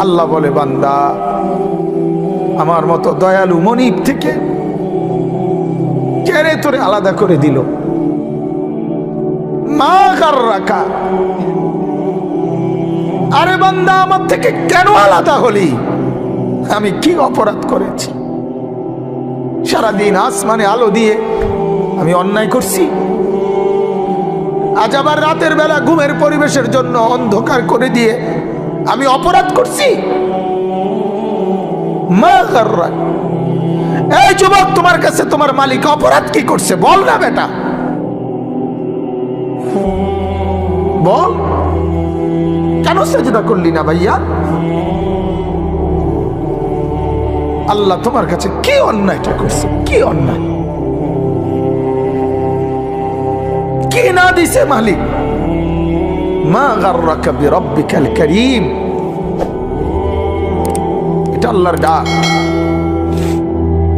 আল্লাহ বলে, বান্দা আমার মতো দয়ালু মনিব থেকে কেড়ে তোরে আলাদা করে দিল। মা গাররাকা, আরে বান্দা আমার থেকে কেন আলাদা হলি? আমি কি অপরাধ করেছি? সারাদিন আসমানে আলো দিয়ে আমি অন্যায় করছি? আজ আবার রাতের বেলা ঘুমের পরিবেশের জন্য অন্ধকার করে দিয়ে আমি অপরাধ করছি? মা গাররাক, এই যুবক, তোমার কাছে তোমার মালিক অপরাধ কি করছে বল না বেটা, বল। কেন সেজদা করলি না ভাইয়া? আল্লাহ তোমার কাছে কি অন্যায়টা করছে? কি অন্যায়, কি না দিছে মালিক? মা গাররাকা বিরাব্বিকাল কারীম, এটা আল্লাহর ডাক।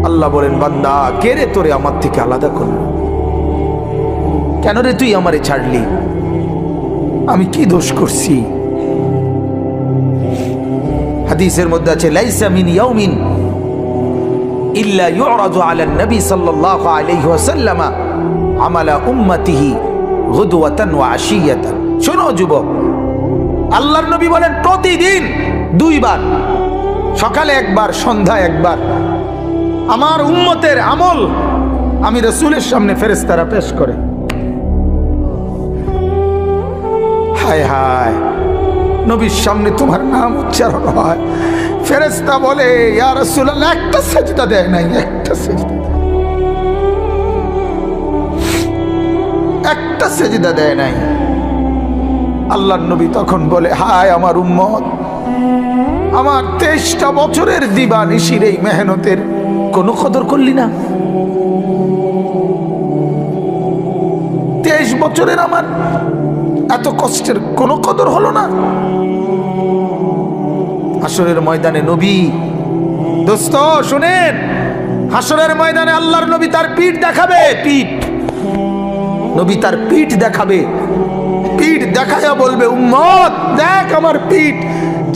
আল্লাহ বলেন, বান্দা কে রে তোরে আমার থেকে আলাদা করলো? কেন রে তুই আমারে ছাড়লি? আমি কি দোষ করছি? হাদিসের মধ্যে আছে, লাইসা মিন ইয়াউমিন ইল্লা ইউরাদু আলা নবী সাল্লাল্লাহু আলাইহি ওয়াসাল্লাম আমালা উম্মতিহি গুদওয়াতান ওয়া আশিয়াতান। শোনো যুবক, আল্লাহর নবী বলেন প্রতিদিন দুইবার, সকালে একবার, সন্ধ্যায় একবার, আমার উম্মতের আমল আমি রাসূলের সামনে ফেরেশতারা পেশ করে। হায় হায়, নবীর সামনে তোমার নাম উচ্চারণ হয়, ফেরেশতা বলে, ইয়া রাসূলুল্লাহ, একটা সেজদা দেয় নাই, একটা সেজদা, একটা সেজদা দেয় নাই। আল্লাহর নবী তখন বলে, হায় আমার উম্মত, আমার 23টা বছরের দিবানিশির এই মেহনতের কোনো কদর করলি না? 23 বছরের আমার এত কষ্টের কোনো কদর হলো না? হাসরের ময়দানে নবী, দোস্ত শুনেন, হাসরের ময়দানে আল্লাহর নবী তার পিঠ দেখাবে, পিঠ, নবী তার পিঠ দেখাবে, পিঠ দেখায়া বলবে, উম্মত দেখ আমার পিঠ,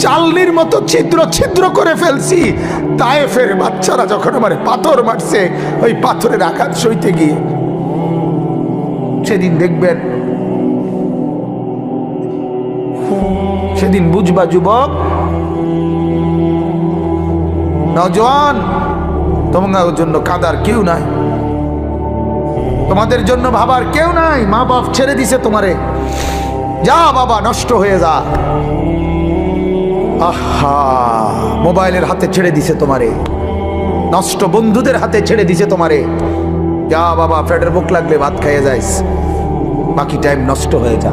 চালনির মতো ছিদ্র ছিদ্র করে ফেলছি। তায়েফের বাচ্চারা যখন আমার পাথর মারছে, ওই পাথরের আঘাত সইতে গিয়ে। সেদিন দেখবেন, সেদিন বুঝবা যুবক, নওজোয়ান, তোমাদের জন্য কাঁদার কেউ নাই, তোমাদের জন্য ভাবার কেউ নাই। মা বাপ ছেড়ে দিছে তোমারে, যা বাবা নষ্ট হয়ে যা। আহা, মোবাইলের হাতে ছেড়ে দিছে তোমারে, নষ্ট বন্ধুদের হাতে ছেড়ে দিছে তোমারে, যা বাবা পেটের ভুক লাগলে ভাত খাইয়ে যাইস, বাকি টাইম নষ্ট হয়ে যা।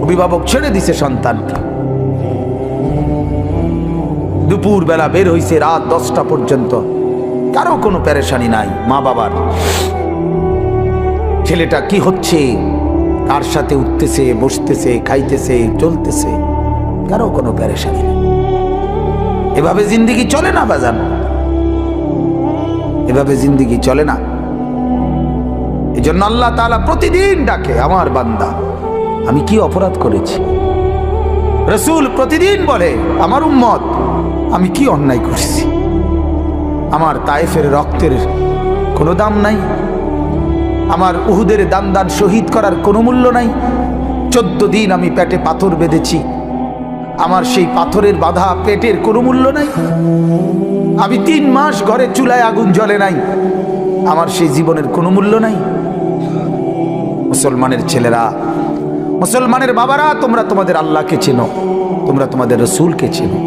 অভিভাবক ছেড়ে দিছে সন্তানকে, দুপুর বেলা বের হইছে রাত 10টা পর্যন্ত, কারো কোনো পেরেশানি নাই। মা বাবার, ছেলেটা কি হচ্ছে, কার সাথে উঠতেছে, বসতেছে, খাইতেছে, চলতেছে, কারো কোনো পেরেশানি নেই। এভাবে জিন্দেগি চলে না বাজান, এভাবে জিন্দেগি চলে না। এই জন্য আল্লাহ তাআলা প্রতিদিন ডাকে, আমার বান্দা আমি কি অপরাধ করেছি? রাসূল প্রতিদিন বলে, আমার উম্মত আমি কি অন্যায় করছি? আমার তায়েফের রক্তের কোনো দাম নাই, আমার উহুদের দান শহীদ করার কোনো মূল্য নাই। 14 দিন আমি পেটে পাথর বেঁধেছি, আমার সেই পাথরের বাধা পেটের কোনো মূল্য নাই। আমি 3 মাস ঘরে চুলায় আগুন জ্বলে নাই, আমার সেই জীবনের কোনো মূল্য নাই। মুসলমানের ছেলেরা, মুসলমানের বাবারা, তোমরা তোমাদের আল্লাহকে চেনো, তোমরা তোমাদের রাসূলকে চেনো।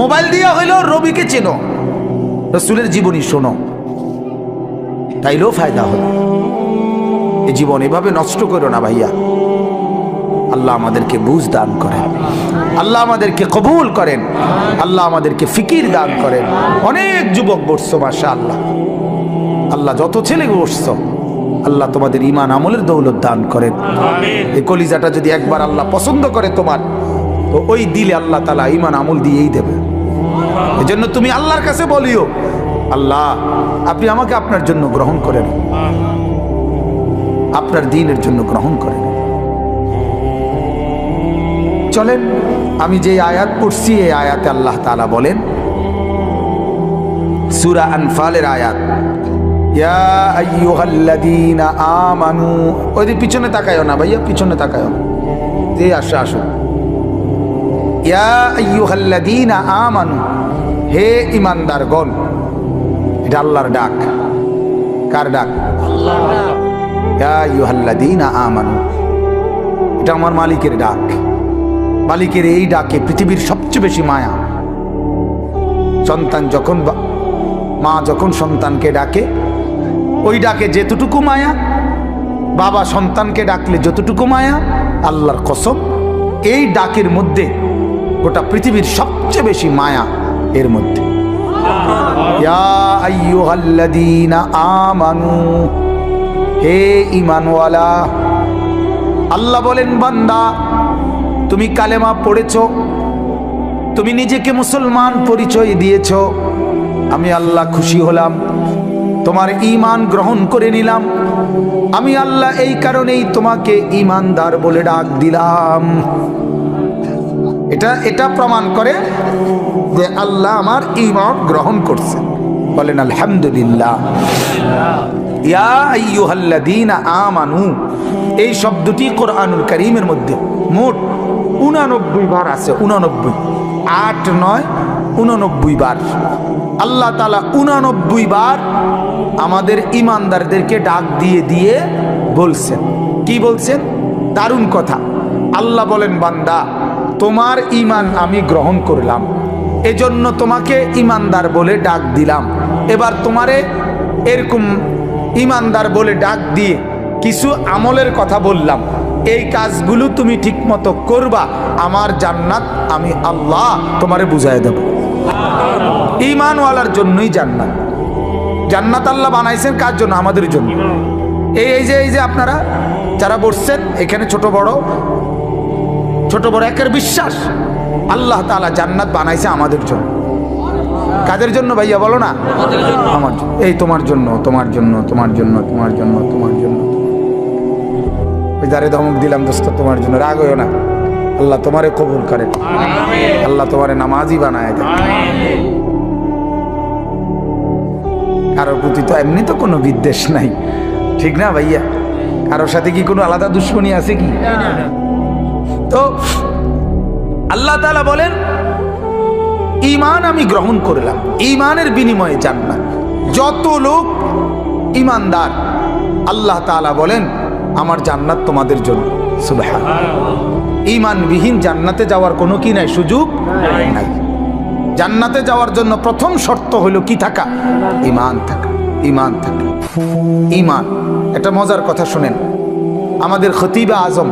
মোবাইল দিয়া হইলেও রবিকে চেনো, রাসূলের জীবনী শোনো, তাইলেও ফায়দা হবে। এই জীবন এভাবে নষ্ট করো না ভাইয়া। আল্লাহ আমাদেরকে বুঝ দান করেন, আল্লাহ আমাদেরকে কবুল করেন, আল্লাহ আমাদেরকে ফিকির দান করেন। অনেক যুবক বসছো মাশাআল্লাহ, আল্লাহ যত ছেলে বসছো, আল্লাহ তোমাদের ঈমান আমলের দৌলত দান করেন। এই কলিজাটা যদি একবার আল্লাহ পছন্দ করে তোমার, তো ওই দিলে আল্লাহ তাআলা ঈমান আমল দিয়েই দেবে। এজন্য তুমি আল্লাহর কাছে বলিও, আল্লাহ আপনি আমাকে আপনার জন্য গ্রহণ করেন, আপনার দ্বীনের জন্য গ্রহণ করেন। চলেন আমি যে আয়াত পড়ছি এই আয়াতে আল্লাহ তাআলা বলেন, সূরা আনফালের আয়াত, ইয়া আইয়ুহাল্লাযীনা আমানু। ওই যে পিছনে তাকায়ও না ভাইয়া, পিছনে তাকায়ও না, যে আসো আসো। ইয়া আইয়ুহাল্লাযীনা আমানু, হে ঈমানদারগণ। এটা আল্লাহর ডাক। কার ডাক? আল্লাহর। ইয়া আইয়ুহাল্লাযীনা আমানু, এটা আমার মালিকের ডাক। মালিকের এই ডাকে পৃথিবীর সবচেয়ে বেশি মায়া। সন্তান যখন, মা যখন সন্তানকে ডাকে, ওই ডাকে যেতটুকু মায়া, বাবা সন্তানকে ডাকলে যতটুকু মায়া, আল্লাহর কসম এই ডাকের মধ্যে গোটা পৃথিবীর সবচেয়ে বেশি মায়া এর মধ্যে। ইয়া আইয়ুহাল্লাযীনা আমানু, হে ঈমানওয়ালা। আল্লাহ বলেন, বান্দা তুমি কালেমা পড়েছো, তুমি নিজেকে মুসলমান পরিচয় দিয়েছো, আমি আল্লাহ খুশি হলাম, তোমার ঈমান গ্রহণ করে নিলাম। আমি আল্লাহ এই কারণেই তোমাকে ঈমানদার বলে ডাক দিলাম। এটা প্রমাণ করে যে আল্লাহ আমার ঈমান গ্রহণ করছে। বলেন আলহামদুলিল্লাহ। ইয়া আইয়ুহাল্লাযীনা আমানু, এই শব্দটি কোরআনুল কারীমের মধ্যে মোট 89 বার আছে। 89, 8, 9, 89 বার আল্লাহ তাআলা 89 বার আমাদের ঈমানদারদেরকে ডাক দিয়ে দিয়ে বলছেন। কি বলছেন? দারুণ কথা। আল্লাহ বলেন, বান্দা তোমার ঈমান আমি গ্রহণ করলাম, এজন্য তোমাকে ঈমানদার বলে ডাক দিলাম। এবার তোমারে এরকম ঈমানদার বলে ডাক দিয়ে কিছু আমলের কথা বললাম, এই কাজগুলো তুমি ঠিকমতো করবা, আমার জান্নাত আমি আল্লাহ তোমারে বুঝাই দেব। ঈমানওয়ালার জন্যই জান্নাত। জান্নাত আল্লাহ বানাইছেন কার জন্য? আমাদের জন্য। এই যে আপনারা যারা বসছেন এখানে, ছোট বড় একের বিশ্বাস আল্লাহ তাআলা জান্নাত বানাইছে আমাদের জন্য। কাদের জন্য ভাইয়া বলো না? আমার জন্য। এই তোমার জন্য, তোমার জন্য, তোমার জন্য, তোমার জন্য, তোমার জন্য। ওই যারে ধমক দিলাম দোস্ত, তোমার জন্য। রাগ হইও না, আল্লাহ তোমারে কবুল করেন, আল্লাহ তোমারে নামাজি বানায় দেন। কারোর প্রতি তো এমনি তো কোনো বিদ্বেষ নাই, ঠিক না ভাইয়া? কারোর সাথে কি কোনো আলাদা দুশ্মনী আছে কি? তো আল্লাহ তাআলা বলেন, ঈমান আমি গ্রহণ করলাম, ঈমানের বিনিময়ে জান্নাত। যত লোক ঈমানদার আল্লাহ তাআলা বলেন আমার জান্নাত তোমাদের জন্য। সুবহানাল্লাহ। ঈমানবিহীন জান্নাতে যাওয়ার কোনো কি নাই, সুযোগ নাই। জান্নাতে যাওয়ার জন্য প্রথম শর্ত হলো কি থাকা? ঈমান থাকা। ঈমান থাকা, ঈমান। একটা মজার কথা শুনেন। আমাদের খতিবে আজম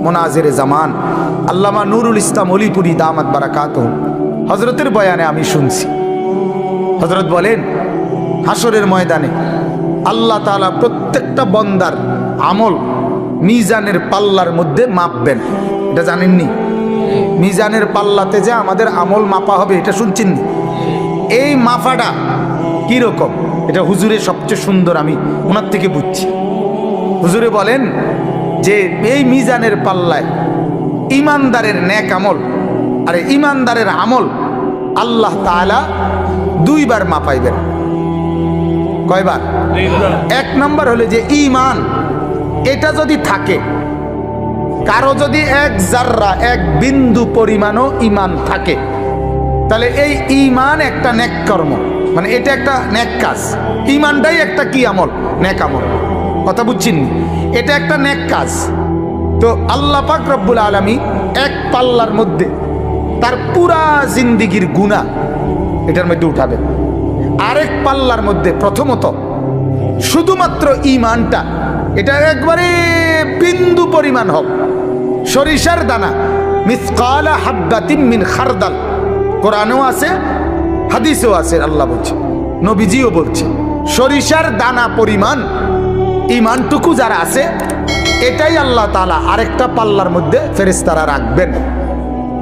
মুনাজিরে জামান আল্লামা নুরুল ইসলাম অলিপুরি দামাত বারাকাতুহু হযরতের বয়ানে আমি শুনছি। হযরত বলেন, হাসরের ময়দানে আল্লাহ তাআলা প্রত্যেকটা বান্দার আমল মিজানের পাল্লার মধ্যে মাপবেন। এটা জানেননি? মিজানের পাল্লাতে যে আমাদের আমল মাপা হবে, এটা শুনছেন? এই মাপাটা কিরকম, এটা হুজুরে সবচেয়ে সুন্দর আমি ওনার থেকে বুঝছি। হুজুরে বলেন যে এই মিজানের পাল্লায় ঈমানদারের নেক আমল আর ঈমানদারের আমল আল্লাহ তাআলা 2 বার মাপাইবেন। কয়বার? 2 বার। 1 নাম্বার হলো যে ঈমান, এটা যদি থাকে, কারো যদি 1 জাররা 1 বিন্দু পরিমাণও ঈমান থাকে, তাহলে এই ঈমান একটা নেক কর্ম, মানে এটা একটা নেক কাজ। ঈমানটাই একটা কি আমল? নেক আমল। কথা বুঝছেন? এটা একটা নেক কাজ। তো আল্লাহ পাক রব্বুল আলামিন এক পাল্লার মধ্যে তার পুরা জিন্দেগীর গুনাহ এটার মধ্যে উঠাবেন। আরেক পাল্লার মধ্যে প্রথমত শুধুমাত্র ঈমানটা, এটা একবারে বিন্দু পরিমাণ হোক, সরিষার দানা, মিসকালা হাব্বাতিন মিন খারদাল। কোরআনেও আছে, হাদিসেও আছে, আল্লাহ বলছে, নবীজিও বলছে, সরিষার দানা পরিমাণ ঈমানটুকু যারা আছে, এটাই আল্লাহ তাআলা আরেকটা পাল্লার মধ্যে ফেরেশতারা রাখবেন।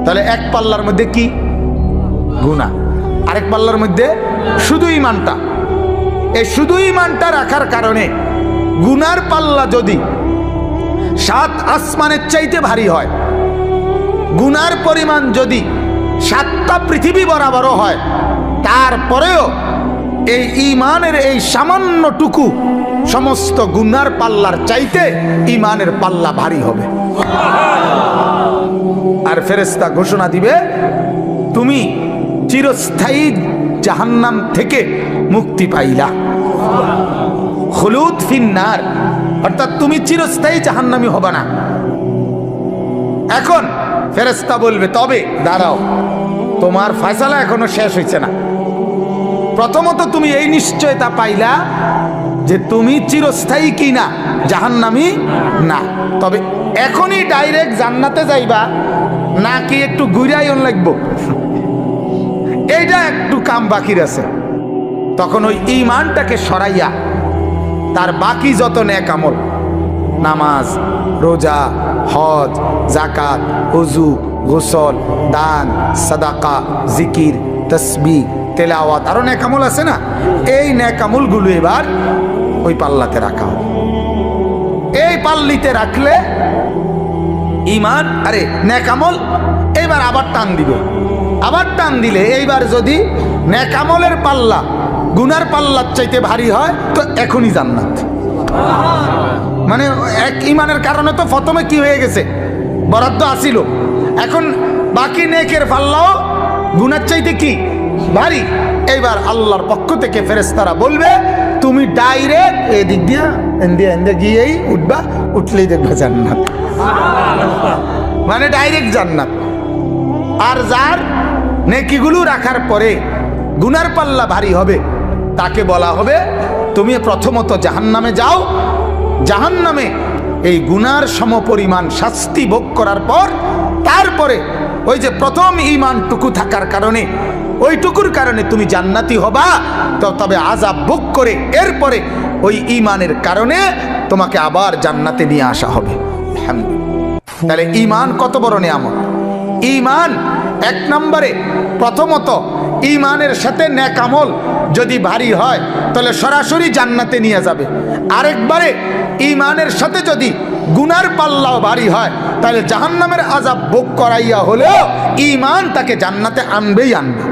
তাহলে এক পাল্লার মধ্যে কি? গুনাহ। আরেক পাল্লার মধ্যে শুধু ঈমানটা। এই শুধু ঈমানটা রাখার কারণে গুনার পাল্লা যদি 7 আসমানের চাইতে ভারী হয়, গুনার পরিমাণ যদি 7টা পৃথিবী বরাবরও হয়, তারপরেও এই ঈমানের এই সামান্যটুকু সমস্ত গুনার পাল্লার চাইতে ঈমানের পাল্লা ভারী হবে। আর ফেরেশতা ঘোষণা দিবে, তুমি চিরস্থায়ী জাহান্নাম থেকে মুক্তি পাইলা, খুলুদ ফিন্নার, অর্থাৎ তুমি চিরস্থায়ী জাহান্নামী হবে না। এখন ফেরেশতা বলবে, তবে দাঁড়াও, তোমার ফয়সালা এখনো শেষ হয়েছে না। প্রথমত তুমি এই নিশ্চয়তা পাইলা যে তুমি চিরস্থায়ী কি না, জাহান্নামী না। তবে এখনই ডাইরেক্ট জান্নাতে যাইবা নাকি একটু ঘুরাইন লাগবো, এইটা একটু কাম বাকির আছে। তখন ওই ঈমানটাকে সরাইয়া তার বাকি যত নেক আমল, নামাজ, রোজা, হজ, যাকাত, ওযু, গোসল, দান, সাদাকা, জিকির, তাসবিহ, তেলাওয়াত, আরো নেক আমল আছে না, এই নেক আমলগুলো এবার ওই পাল্লাতে রাখা হবে। এই পাল্লিতে রাখলে ঈমান, আরে নেক আমল এইবার আবার টান দিবে। আবার টান দিলে এইবার যদি নেক আমলের পাল্লা গুনার পাল্লার চাইতে ভারী হয়, তো এখনই জান্নাত। মানে এক ঈমানের কারণে তো প্রথমে কি হয়ে গেছে, বরাদ্দ আসিল, এখন বাকি নেকের পাল্লাও গুনার চাইতে কি ভারী। এইবার আল্লাহর পক্ষ থেকে ফেরেশতারা বলবে, তুমি ডাইরেক্ট এদিক দিয়া এন্দে গিয়েই উঠবা, উঠলেই দেখবে জান্নাত, মানে ডাইরেক্ট জান্নাত। আর যার নেকিগুলো রাখার পরে গুনার পাল্লা ভারী হবে, তাকে বলা হবে, তুমি প্রথমত জাহান্নামে যাও, জাহান্নামে এই গুনার সমপরিমাণ শাস্তি ভোগ করার পর তারপরে ওই যে প্রথম ঈমানটুকু থাকার কারণে, ওইটুকুর কারণে তুমি জান্নাতি হবা। তো তবে আযাব ভোগ করে এরপরে ওই ঈমানের কারণে তোমাকে আবার জান্নাতে নিয়ে আসা হবে। তাহলে ঈমান কত বড় নিয়ামত। ঈমান এক নম্বরে, প্রথমত ঈমানের সাথে নেক আমল যদি ভারী হয় তাহলে সরাসরি জান্নাতে নিয়ে যাবে। আরেকবারে ঈমানের সাথে যদি গুনার পাল্লাও ভারী হয় তাহলে জাহান্নামের আযাব ভোগ করাইয়া হলেও ঈমান তাকে জান্নাতে আনবেই আনবে।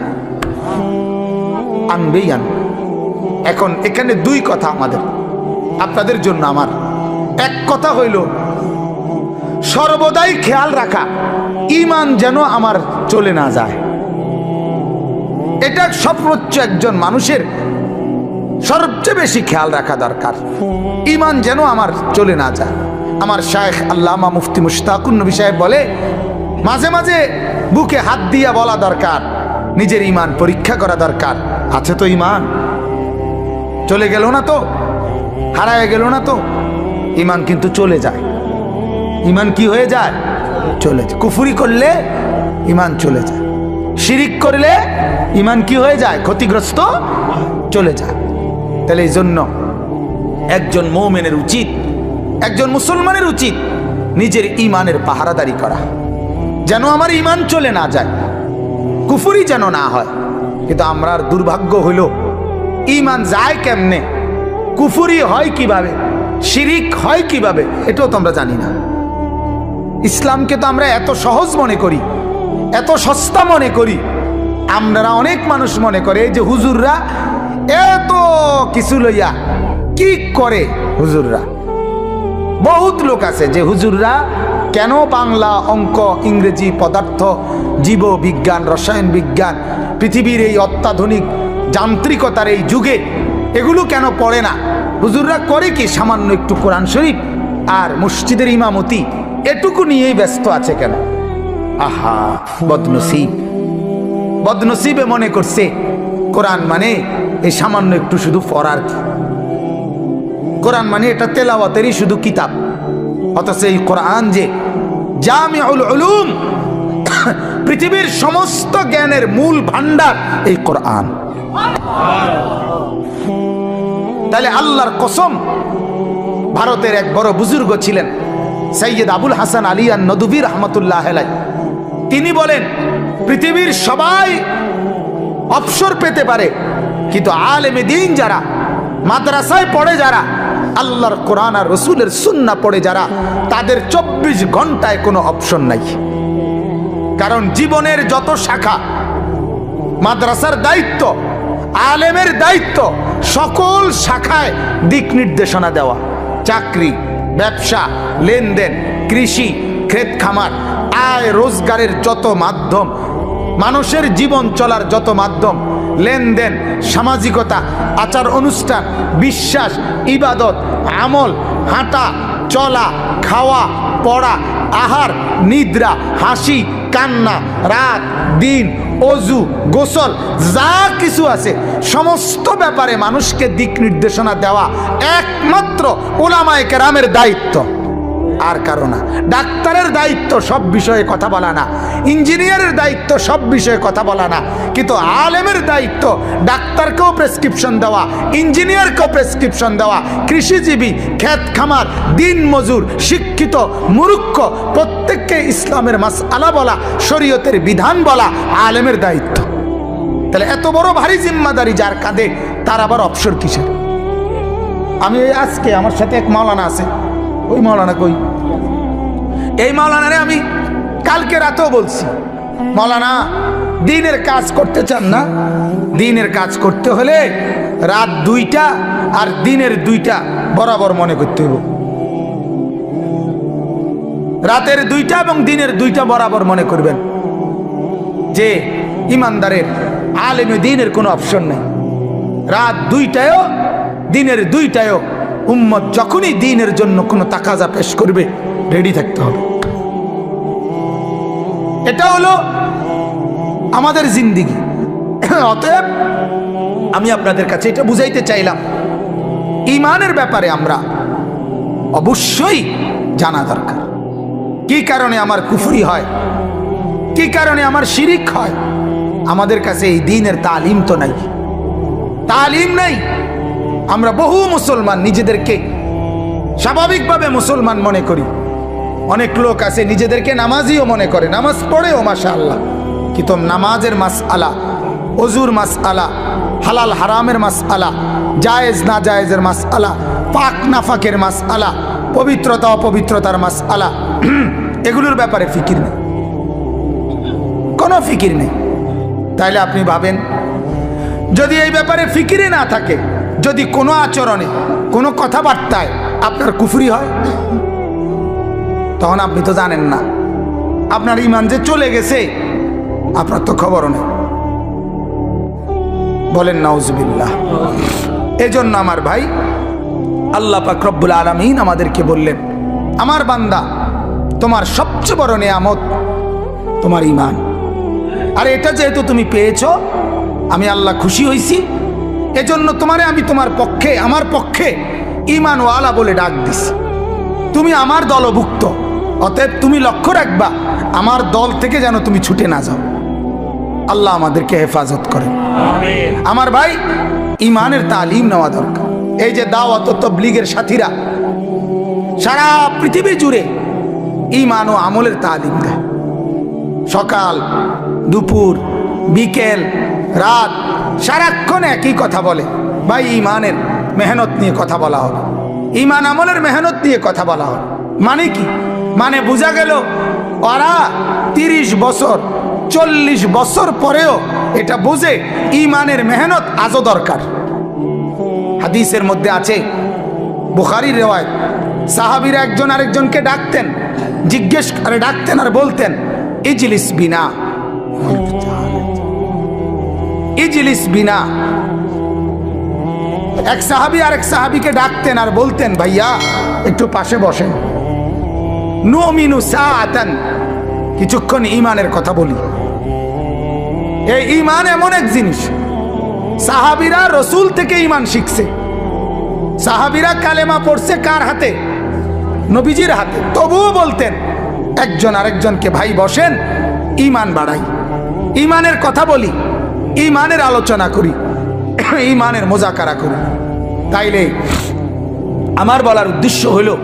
এখন এখানে দুই কথা আমাদের, আপনাদের জন্য আমার। এক কথা হইল সর্বদাই খেয়াল রাখা ঈমান যেন আমার চলে না যায়। এটা সর্বোচ্চ একজন মানুষের সবচেয়ে বেশি খেয়াল রাখা দরকার, ঈমান যেন আমার চলে না যায়। আমার শায়েখ আল্লামা মুফতি মুশতাকুন নবী সাহেব বলে, মাঝে মাঝে বুকে হাত দিয়া বলা দরকার, নিজের ঈমান পরীক্ষা করা দরকার, আছে তো ঈমান, চলে গেল না তো, হারায় গেল না তো। ঈমান কিন্তু চলে যায়। ঈমান কি হয়ে যায়? চলে যায়। কুফরি করলে ঈমান চলে যায়, শিরিক করলে ঈমান কি হয়ে যায়? ক্ষতিগ্রস্ত চলে যায়। তাহলে এই জন্য একজন মুমিনের উচিত, একজন মুসলমানের উচিত নিজের ঈমানের পাহারাদারি করা, যেন আমার ঈমান চলে না যায়, কুফরি যেন না হয়। কিন্তু আমরার দুর্ভাগ্য হইল ঈমান যায় কেমনে, কুফরি হয় কিভাবে, শিরিক হয় কিভাবে, এটাও তো আমরা জানি না। ইসলামকে তো আমরা এত সহজ মনে করি, এত সস্তা মনে করি। আমরা অনেক মানুষ মনে করে যে হুজুররা এত কিছু লইয়া কি করে। হুজুররা, বহুত লোক আছে যে হুজুররা কেন বাংলা, অঙ্ক, ইংরেজি, পদার্থ, জীব বিজ্ঞান, রসায়ন বিজ্ঞান, পৃথিবীর এই অত্যাধুনিক যান্ত্রিকতার এই যুগে এগুলো কেন পড়ে না। হুজুররা করে কি? সামান্য একটু কোরআন শরীফ আর মসজিদের ইমামতি, এটুকু নিয়েই ব্যস্ত আছে কেন? আহা, বদনসিব, বদনসিবে মনে করছে কোরআন মানে এই সামান্য একটু শুধু পড়ার, কোরআন মানে এটা তেলাওয়াতেরই শুধু কিতাব। অথচ এই কোরআন যে জামিউল উলুম, পৃথিবীর সমস্ত জ্ঞানের মূল ভান্ডার এই কোরআন। তাহলে আল্লাহর কসম, ভারতের এক বড় বুজুর্গ ছিলেন সৈয়দ আবুল হাসান আলী আন-নদভী রাহমাতুল্লাহ আলাইহি। তিনি বলেন, পৃথিবীর সবাই অবসর পেতে পারে, কিন্তু আলেমে দ্বীন যারা, মাদ্রাসায় পড়ে যারা, আল্লাহর কোরআন আর রসুলের সুন্নাহ পড়ে যারা, তাদের 24 ঘন্টায় কোনো অপশন নাই। কারণ জীবনের যত শাখা, মাদ্রাসার দায়িত্ব, আলেমের দায়িত্ব, সকল শাখায় দিক নির্দেশনা দেওয়া। চাকরি, ব্যবসা, লেনদেন, কৃষি, ক্ষেত খামার, আয় রোজগারের যত মাধ্যম, মানুষের জীবন চলার যত মাধ্যম, লেনদেন, সামাজিকতা, আচার অনুষ্ঠান, বিশ্বাস, ইবাদত, আমল, হাঁটা চলা, খাওয়া পড়া, আহার নিদ্রা, হাসি কান্না, রাত দিন, অজু গোসল, যা কিছু আছে সমস্ত ব্যাপারে মানুষকে দিক নির্দেশনা দেওয়া একমাত্র উলামায়ে কেরামের দায়িত্ব, আর কারো না। ডাক্তারের দায়িত্ব সব বিষয়ে কথা বলা না, ইঞ্জিনিয়ারের দায়িত্ব সব বিষয়ে কথা বলা না, কিন্তু আলেমের দায়িত্ব ডাক্তারকেও প্রেসক্রিপশন দেওয়া, ইঞ্জিনিয়ারকেও প্রেসক্রিপশন দেওয়া, কৃষিজীবী, ক্ষেত খামার, দিন মজুর, শিক্ষিত মূর্খ প্রত্যেককে ইসলামের মাসআলা বলা, শরীয়তের বিধান বলা আলেমের দায়িত্ব। তাহলে এত বড় ভারী জিম্মাদারি যার কাঁধে, তার আবার অবসর কিসের? আমি আজকে আমার সাথে এক মাওলানা আছে, ওই মাওলানা কই, এই মাওলানারে আমি কালকে রাতেও বলছি, মাওলানা দিনের কাজ করতে চান না? দিনের কাজ করতে হলে রাত 2টা আর দিনের 2টা বরাবর মনে করতে হবে। রাতের 2টা এবং দিনের 2টা বরাবর মনে করবেন যে ইমানদারের আলেমে দিনের কোনো অপশন নেই। রাত 2টায়ও দিনের 2টায়ও উম্মত যখনই দ্বীনের জন্য কোনো তাকাজা পেশ করবে রেডি থাকতে হবে। এটা হলো আমাদের জিন্দেগি। অতএব আমি আপনাদের কাছে এটা বুঝাইতে চাইলাম, ঈমানের ব্যাপারে আমরা অবশ্যই জানা দরকার। কি কারণে আমার কুফরি হয়, কি কারণে আমার শিরিক হয়? আমাদের কাছে এই দ্বীনের তালিম তো নাই, তালিম নাই। আমরা বহু মুসলমান নিজেদেরকে স্বাভাবিকভাবে মুসলমান মনে করি। অনেক লোক আছে নিজেদেরকে নামাজিও মনে করে, নামাজ পড়েও মাশাআল্লাহ, কিন্তু নামাজের মাসআলা, ওযুর মাসআলা, হালাল হারামের মাসআলা, জায়েজ না জায়েজের মাসআলা, পাক নাফাকের মাসআলা, পবিত্রতা অপবিত্রতার মাসআলা, এগুলোর ব্যাপারে ফিকির নেই, কোনো ফিকির নেই। তাইলে আপনি ভাবেন, যদি এই ব্যাপারে ফিকিরে না থাকে, যদি কোনো আচরণে কোনো কথাবার্তায় আপনার কুফরি হয়, তখন আপনি তো জানেন না আপনার ঈমান যে চলে গেছে, আপনার তো খবরও নেই। বলেন নাউজুবিল্লাহ। এজন্য আমার ভাই, আল্লাহ পাক রব্বুল আলামিন আমাদেরকে বললেন, আমার বান্দা তোমার সবচেয়ে বড় নিয়ামত তোমার ঈমান, আর এটা যেহেতু তুমি পেয়েছো, আমি আল্লাহ খুশি হইছি, এজন্য তোমারে আমি তোমার পক্ষে, আমার পক্ষে ঈমানওয়ালা বলে ডাক দিছি। তুমি আমার দলভুক্ত, অতএব তুমি লক্ষ্য রাখবা আমার দল থেকে যেন তুমি ছুটে না যাও। আল্লাহ আমাদেরকে হেফাজত করে। আমার ভাই, ঈমানের তালিম নেওয়া দরকার। এই যে দাওয়াত ও তাবলীগের সাথীরা সারা পৃথিবী জুড়ে ঈমান ও আমলের তালিম দেয়। সকাল দুপুর বিকেল রাত সারাক্ষণ একই কথা বলে, ভাই ঈমানের মেহনত নিয়ে কথা বলা হবে, ঈমান আমলের মেহনত নিয়ে কথা বলা হবে। মানে কি? মানে বোঝা গেল ওরা 30 বছর 40 বছর পরেও এটা বুঝে ঈমানের মেহনত আজও দরকার। হাদিসের মধ্যে আছে, বুখারীর রিওয়ায়াত, সাহাবীরা একজন আরেকজনকে ডাকতেন, জিজ্ঞেস করে ডাকতেন আর বলতেন, ইজলিস বিনা, ইজলিস বিনা। এক সাহাবী আরেক সাহাবীকে ডাকতেন আর বলতেন, ভাইয়া একটু পাশে বসেন, নুমিনু সাআতান, কিছুক্ষণ ঈমানের কথা বলি। এই ঈমান এমন এক জিনিস, সাহাবীরা রাসূল থেকে ঈমান শিখছে। সাহাবীরা কালেমা পড়ছে কার হাতে? নবীজির হাতে। তবুও বলতেন একজন আরেকজনকে, ভাই বসেন, ঈমান বাড়াই, ঈমানের কথা বলি, ঈমানের আলোচনা করি, ঈমানের মুযাকারা করি। তাইলে আমার বলার উদ্দেশ্য হলো,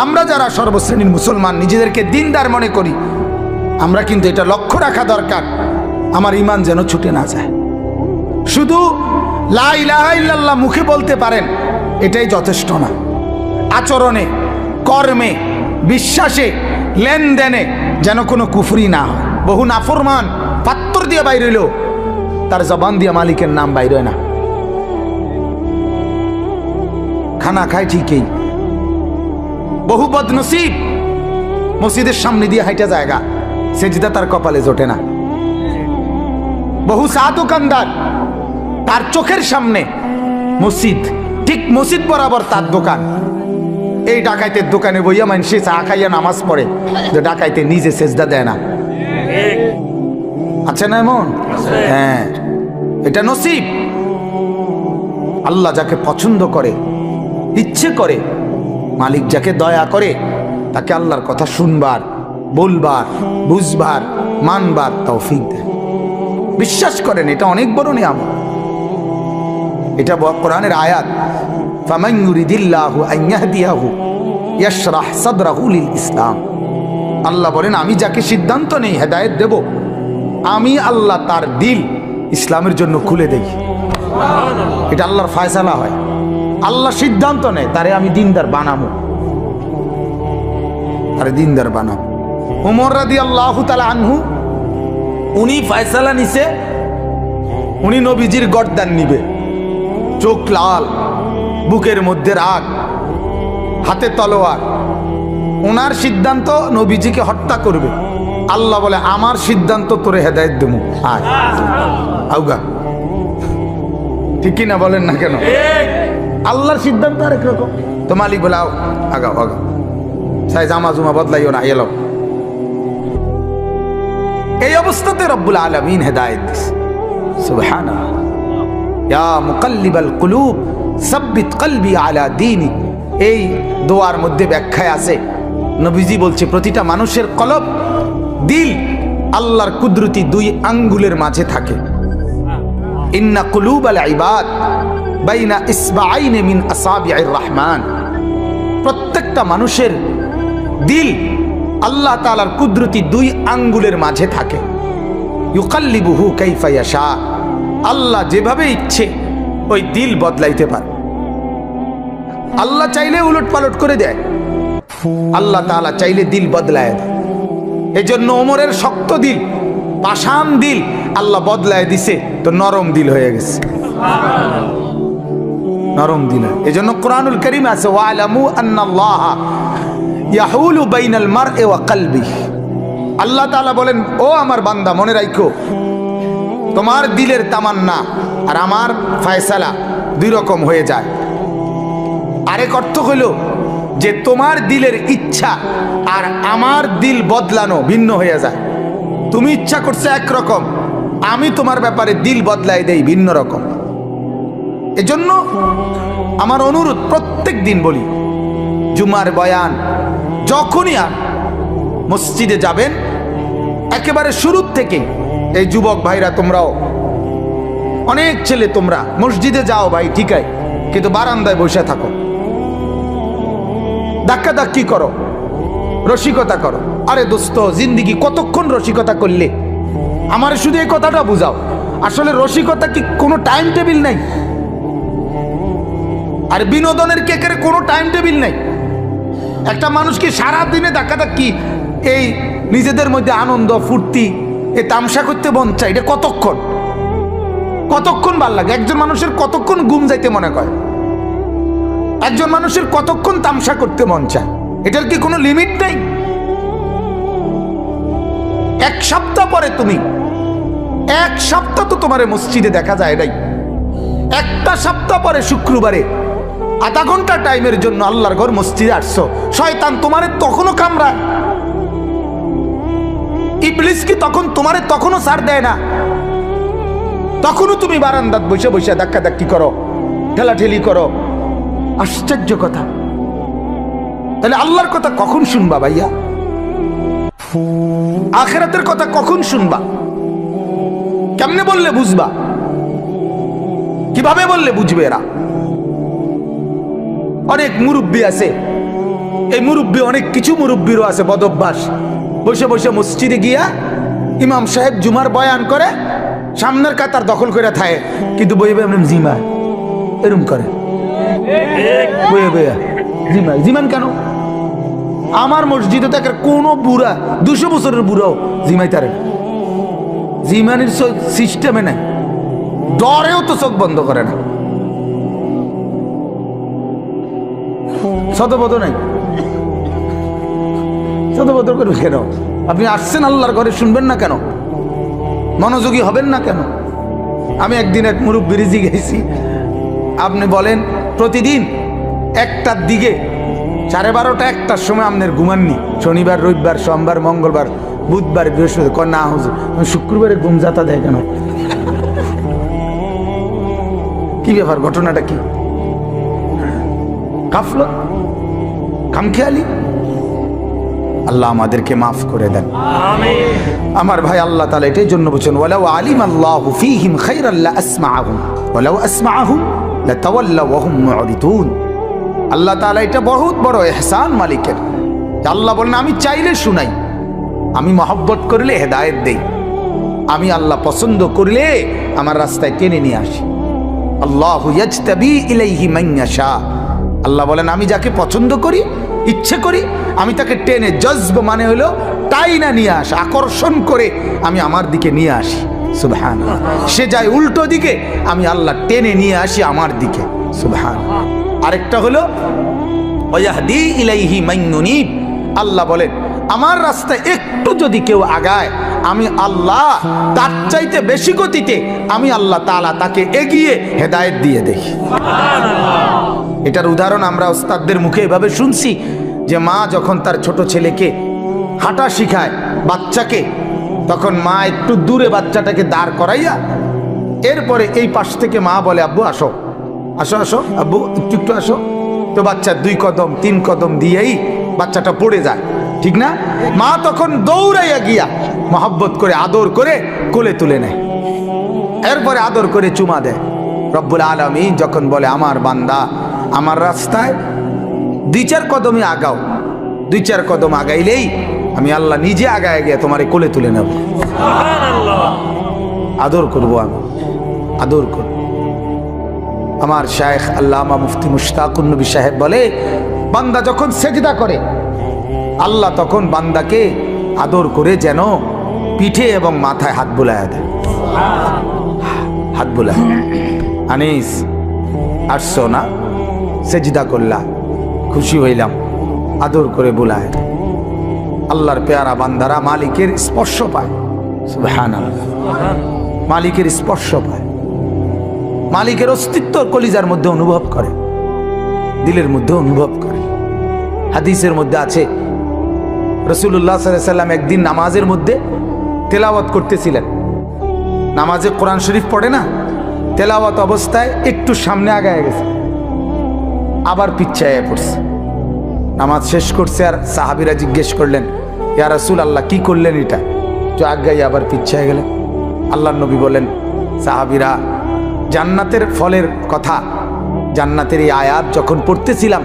আমরা যারা সর্বশ্রেণীর মুসলমান নিজেদেরকে দিনদার মনে করি, আমরা কিন্তু এটা লক্ষ্য রাখা দরকার আমার ঈমান যেন ছুটে না যায়। শুধু লা ইলাহা ইল্লাল্লাহ মুখে বলতে পারেন, এটাই যথেষ্ট না। আচরণে, কর্মে, বিশ্বাসে, লেনদেনে যেন কোনো কুফরি না হয়। বহু নাফরমান পাত্তর দিয়ে বাইর হইল, তার জবান দিয়ে মালিকের নাম বাইর হয় না। খানা খায় ঠিকই, বহু বদনসিব মসজিদের সামনে দিয়ে হাইটা জায়গা, সেজদা তার কপালে জোটে না। বহু চা দোকানদার, তার চোখের সামনে মসজিদ, ঠিক মসজিদ বরাবর তার দোকান। এই ডাকাইতের দোকানে বইয়া মানুষে চা খাইয়া নামাজ পড়ে, যে ডাকাইতে নিজে সেজদা দেয় না। আছে না এমন? হ্যাঁ, এটা নসিব। আল্লাহ যাকে পছন্দ করে, ইচ্ছে করে, মালিক যাকে দয়া করে, তাকে আল্লাহর কথা শুনবার, বলবার, বুঝবার, মানবার তৌফিক দেয়। বিশ্বাস করেন, এটা অনেক বড় নিয়ামত। এটা কোরআনের আয়াত, ফামান ইউরিদিল্লাহু আন ইয়াহদিয়াহু ইয়াশরাহ সাদরাহু লিল ইসলাম। আল্লাহ বলেন, আমি যাকে সিদ্ধান্ত নেই হেদায়েত দেব, আমি আল্লাহ তার দিল ইসলামের জন্য খুলে দেই। এটা আল্লাহর ফয়সালা হয়। আল্লাহ সিদ্ধান্ত নেয়, তারে আমি দিনদার বানাবো, তারে দিনদার বানাবো। ওমর রাদিয়াল্লাহু তাআলা আনহু, উনি ফয়সালা নিছে, উনি নবীজির গর্দান নিবে, চোখ লাল, বুকের মধ্যে রাগ, হাতে তলোয়ার। ওনার সিদ্ধান্ত নবীজিকে হত্যা করবে। আল্লাহ বলে, আমার সিদ্ধান্ত তোরে হেদায়েত দেবো, আয় আউগা। ঠিক কিনা বলেন না কেন? আল্লাহর সিদ্ধান্ত আরেক রকম। তো মালিক বলে, আও আগাও আগাও, সাই জামা জুমা বদলাইও না, এলো। এই অবস্থাতে রব্বুল আলামিন হেদায়েত দিছে। সুবহানাল্লাহ। ইয়া মুকাল্লিবাল কুলুব সাব্বিত কলবি আলা দীনিক। এই দোয়ার মধ্যে ব্যাখ্যায় আছে, নবীজি বলছে, প্রতিটা মানুষের কলব, দিল আল্লাহর কুদরতি দুই আঙ্গুলের মাঝে থাকে। ইন্না কুলুবাল ইবাদ বাইনা ইসবাআইনি মিন আসাবিআর রহমান। প্রত্যেকটা মানুষের দিল আল্লাহ তাআলার কুদরতি দুই আঙ্গুলের মাঝে থাকে। ইউকাল্লিবুহু কাইফা ইয়াশা। আল্লাহ যেভাবে ইচ্ছে ওই দিল বদলাইতে পারে। আল্লাহ চাইলে উলট পালট করে দেয়, আল্লাহ তাআলা চাইলে দিল বদলায় দেয়। এজন্য ওমরের শক্ত দিল, পাষাণ দিল আল্লাহ বদলায় দিছে, তো নরম দিল হয়ে গেছে, নরম দিল। এজন্য কোরআনুল কারীম আছে, ওয়ালামু আন্নাল্লাহা ইয়াহুলু বাইনাল মারই ওয়া কলবিহি। আল্লাহ তাআলা বলেন, ও আমার বান্দা, মনে রাখো, তোমার দিলের তামান্না আর আমার ফয়সালা দুই রকম হয়ে যায়। আরেক অর্থ হইল যে তোমার দিলের ইচ্ছা আর আমার দিল বদলানো ভিন্ন হয়ে যায়। তুমি ইচ্ছা করছে একরকম, আমি তোমার ব্যাপারে দিল বদলাই দেই ভিন্ন রকম। এজন্য আমার অনুরোধ, প্রত্যেক দিন বলি, জুমার বয়ান যখনই আর মসজিদে যাবেন, একেবারে শুরুর থেকে, এই যুবক ভাইরা, তোমরাও অনেক ছেলে, তোমরা মসজিদে যাও ভাই, ঠিক আছে, কিন্তু বারান্দায় বসে থাকো, ধাক্কা ধাক্কি করো, রসিকতা করো। আরে দোস্ত, জিন্দিগি কতক্ষণ রসিকতা করলে? আমার শুধু এই কথাটা বুঝাও, আসলে রসিকতা কি কোনো টাইম টেবিল নাই? আর বিনোদনের কেকের কোনো টাইম টেবিল নাই। একটা মানুষ কি সারাদিনে ধাক্কা ধাক্কি, এই নিজেদের মধ্যে আনন্দ ফুর্তি, এ তামসা করতে মন চায়, এটা কতক্ষণ? কতক্ষণ ভাল লাগে? একজন মানুষের কতক্ষণ ঘুম যাইতে মনে করে? একজন মানুষের কতক্ষণ তামসা করতে মন চায়? এটার কি কোনো লিমিট নেই? এক সপ্তাহ পরে তুমি, এক সপ্তাহ তো তোমার মসজিদে দেখা যায় নাই, একটা সপ্তাহ পরে শুক্রবারে আধা ঘন্টা টাইমের জন্য আল্লাহর ঘর মসজিদে আসছো, শয়তান তোমারে তখনও কামড়ায়? ইবলিস কি তখন তোমারে তখনও ছাড় দেয় না? তখনও তুমি বারান্দাত বসে বসে ধাক্কা ধাক্কি করো, ঠেলাঠেলি করো। আশ্চর্য কথা। তাহলে আল্লাহর কথা কখন শুনবা ভাইয়া? আখিরাতের কথা কখন শুনবা? কেমনে বললে বুঝবা? কিভাবে বললে বুঝবে এরা? অনেক মুরব্বী আছে, এই মুরব্বী, অনেক কিছু মুরব্বীরও আছে বদ অভ্যাস, বসে বসে মসজিদে গিয়া ইমাম সাহেব জুমার বয়ান করে, সামনের কাতার দখল করে থাকে, কিন্তু বইয়ে বইয়ে এমনি জিমায়, এরম করে, বইয়ে বইয়া জিমায়। জিমান কেন? আমার মসজিদে থাকার কোনো বুড়া 200 বছরের বুড়াও জিমাইতারে না, জিমানির সিস্টেমে নাই, ডরেও তো চোখ বন্ধ করে না, শতবদ নাই, শতবদ করবে কেন? আপনি আসছেন আল্লাহর ঘরে, শুনবেন না কেন? মনোযোগী হবেন না কেন? আমি একদিন এক মুরব্বির জিজ্ঞেসি, আপনি বলেন প্রতিদিন 1টার দিকে 12:30 1টার সময় আপনার ঘুমাননি? শনিবার, রবিবার, সোমবার, মঙ্গলবার, বুধবার, বৃহস্পতি? কর না হুজুর, শুক্রবারে ঘুম যাতা দেয় কেন? কি ব্যাপার, ঘটনাটা কি? গাফলত, খামখেয়ালি। আল্লাহ আমাদেরকে মাফ করে দেন। আমার ভাই, আল্লাহ তাআলা এটাই জন্য বলেন, ওয়ালাউ আলিমাল্লাহু ফীহিম খায়রান লা আসমাআহুম ওয়ালাউ আসমাআহুম লাতাওয়াল্লাউ ওয়া হুম মু'রিদুন। আল্লাহ তাআলা এটা বহুত বড় ইহসান মালিকের। আল্লাহ বলেন, আমি চাইলে শুনাই, আমি মহব্বত করলে হেদায়েত দেই, আমি আল্লাহ পছন্দ করলে আমার রাস্তায় টেনে নিয়ে আসি। আল্লাহু ইয়াজতাবি ইলাইহি মান ইয়াশা। আল্লাহ বলেন, আমি যাকে পছন্দ করি, ইচ্ছে করি, আমি তাকে টেনে, জজব মানে হলো টাইনা নিয়ে আসা, আকর্ষণ করে আমি আমার দিকে নিয়ে আসি। সুবহানাল্লাহ। সে যায় উল্টো দিকে, আমি আল্লাহ টেনে নিয়ে আসি আমার দিকে। সুবহানাল্লাহ। আরেকটা হলো ওয়াহদি ইলাইহি মান ইউনিব। আল্লাহ বলেন, আমার রাস্তায় একটু যদি কেউ আগায়, আমি আল্লাহ তার চাইতে বেশি গতিতে আমি আল্লাহ তাআলা তাকে এগিয়ে হেদায়েত দিয়ে দেই। এটার উদাহরণ আমরা ওস্তাদদের মুখে এভাবে শুনছি যে মা যখন তার ছোট ছেলেকে হাঁটা শিখায়, বাচ্চাকে, তখন মা একটু দূরে বাচ্চাটাকে দাঁড় করাইয়া এরপরে এই পাশ থেকে মা বলে, আব্বু আসো, আসো আসো আব্বু, একটু একটু আসো। তো বাচ্চা 2 কদম 3 কদম দিয়েই বাচ্চাটা পড়ে যায়, ঠিক না? মা তখন দৌড়াইয়া গিয়া মহব্বত করে, আদর করে কোলে তুলে নেয়, এরপরে আদর করে চুমা দেয়। রব্বুল আলামিন যখন বলে, আমার বান্দা আমার রাস্তায় 2-4 কদমই আগাও, 2-4 কদম আগাইলেই আমি আল্লাহ নিজে আগায় গিয়ে তোমারে কোলে তুলে নেব, আদর করবো, আমি আদর করব। আমার শায়েখ আল্লামা মুফতি মুশতাকুন নবী সাহেব বলে, বান্দা যখন সেজদা করে, আল্লাহ তখন বান্দাকে আদর করে যেন পিঠে এবং মাথায় হাত বুলায় দেয়, হাত বুলায়। আনিস আসছো না, সেজদা করলা, খুশি হইলাম, আদর করে বুলায়। আল্লাহর পেয়ারা বান্দারা মালিকের স্পর্শ পায়। সুবহানাল্লাহ। মালিকের স্পর্শ পায়, মালিকের অস্তিত্ব কলিজার মধ্যে অনুভব করে, দিলের মধ্যে অনুভব করে। হাদিসের মধ্যে আছে, রাসূলুল্লাহ সাল্লাল্লাহু আলাইহি ওয়াসাল্লাম একদিন নামাজের মধ্যে তেলাওয়াত করতেছিলেন। নামাজে কোরআন শরীফ পড়ে না, তেলাওয়াত অবস্থায় একটু সামনে আগায় গেছে, আবার পিছায় পড়ছে। নামাজ শেষ করছে, আর সাহাবীরা জিজ্ঞেস করলেন, ইয়া রাসূলুল্লাহ কি করলেন এটা? তো আগায় আবার পিছায় গেলেন। আল্লাহর নবী বলেন, সাহাবীরা জান্নাতের ফলের কথা, জান্নাতের এই আয়াত যখন পড়তেছিলাম,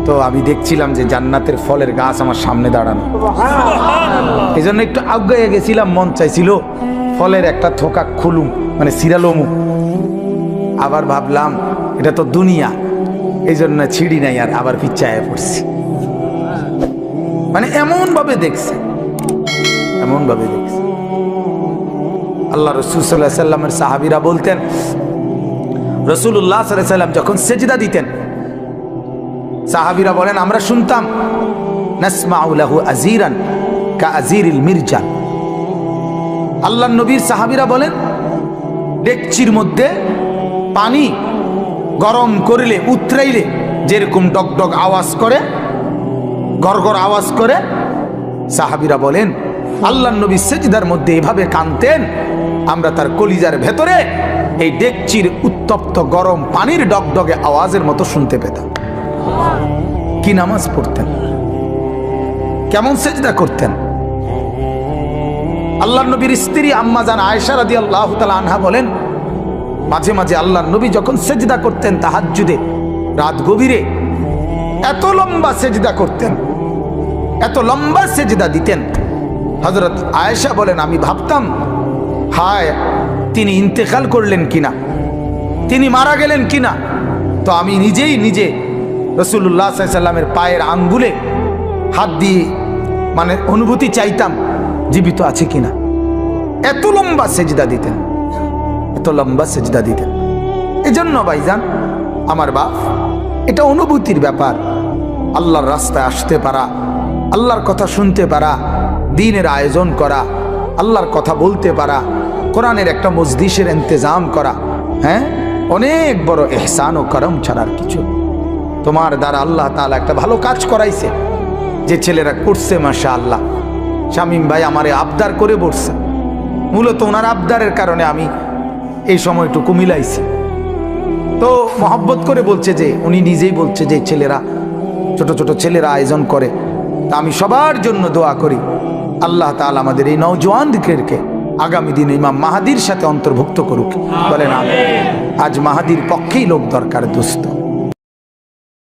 তো আমি দেখছিলাম যে জান্নাতের ফলের গাছ আমার সামনে দাঁড়ানো, এই জন্য একটু আগায় গেছিলাম, মন চাইছিল ফলের একটা থোকা খুলুম, মানে সিরালমু। আবার ভাবলাম এটা তো দুনিয়া, এই জন্য ছিড়ি নাই, আর আবার পিছায় পড়ছি। মানে এমন ভাবে দেখছে, এমন ভাবে দেখছে। আল্লাহ রাসূল সাল্লাল্লাহু আলাইহি সাল্লামের সাহাবীরা বলতেন, রাসূলুল্লাহ সাল্লাল্লাহু আলাইহি সাল্লাম যখন সেজদা দিতেন, সাহাবীরা বলেন আমরা শুনতাম, নাসমাউ লাহু আজিরান কা আজিরিল মিরজান। আল্লাহর নবীর সাহাবীরা বলেন, ডেকচির মধ্যে পানি গরম করলে, উতরাইলে যেরকম ডগডগ আওয়াজ করে, গড়গড় আওয়াজ করে, সাহাবীরা বলেন আল্লাহর নবী সেজদার মধ্যে এভাবে কাঁদতেন, আমরা তার কলিজার ভেতরে এই ডেকচির উত্তপ্ত গরম পানির ডগডগে আওয়াজের মতো শুনতে পেতাম। কি নামাজ পড়তেন, কেমন সেজদা করতেন। আল্লাহর নবীর স্ত্রী আম্মা জান আয়েশা রাদিয়াল্লাহু তাআলা আনহা বলেন, মাঝে মাঝে আল্লাহর নবী যখন সেজদা করতেন তাহাজ্জুদে, রাত গভীরে, এত লম্বা সেজদা করতেন, এত লম্বা সেজদা দিতেন। হযরত আয়েশা বলেন, আমি ভাবতাম হায় তিনি ইন্তেকাল করলেন কিনা, তিনি মারা গেলেন কিনা। তো আমি নিজেই নিজে রাসূলুল্লাহ সাল্লাল্লাহু আলাইহি ওয়াসাল্লামের পায়ের আঙ্গুলে হাত দিয়ে মানে অনুভূতি চাইতাম জীবিত আছে কিনা। এত লম্বা সেজদা দিতেন, এত লম্বা সেজদা দিতেন। এজন্য ভাইজান আমার বাপ, এটা অনুভূতির ব্যাপার। আল্লাহর রাস্তায় আসতে পারা, আল্লাহর কথা শুনতে পারা, দ্বীনের আয়োজন করা, আল্লাহর কথা বলতে পারা, কোরআনের একটা মজলিসের ইন্তজাম করা, হ্যাঁ, অনেক বড় ইহসান ও করম ছাড়ার কিছু। তোমার দ্বারা আল্লাহ তাআলা একটা ভালো কাজ করাইছে, যে ছেলেরা করছে মাশাআল্লাহ। শামীম ভাই আমারে আবদার করে বসছে, মূলত ওনার আবদারের কারণে আমি এই সময়টুকু মিলাইছি। তো মহব্বত করে বলছে, যে উনি নিজেই বলছে যে ছেলেরা, ছোট ছোট ছেলেরা আয়োজন করে। তা আমি সবার জন্য দোয়া করি, আল্লাহ তাআলা আমাদের এই নওজোয়ানদেরকে আগামী দিনে ইমাম মাহাদির সাথে অন্তর্ভুক্ত করুক। বলেন আমিন। আজ মাহাদির পক্ষেই লোক দরকার দোস্ত।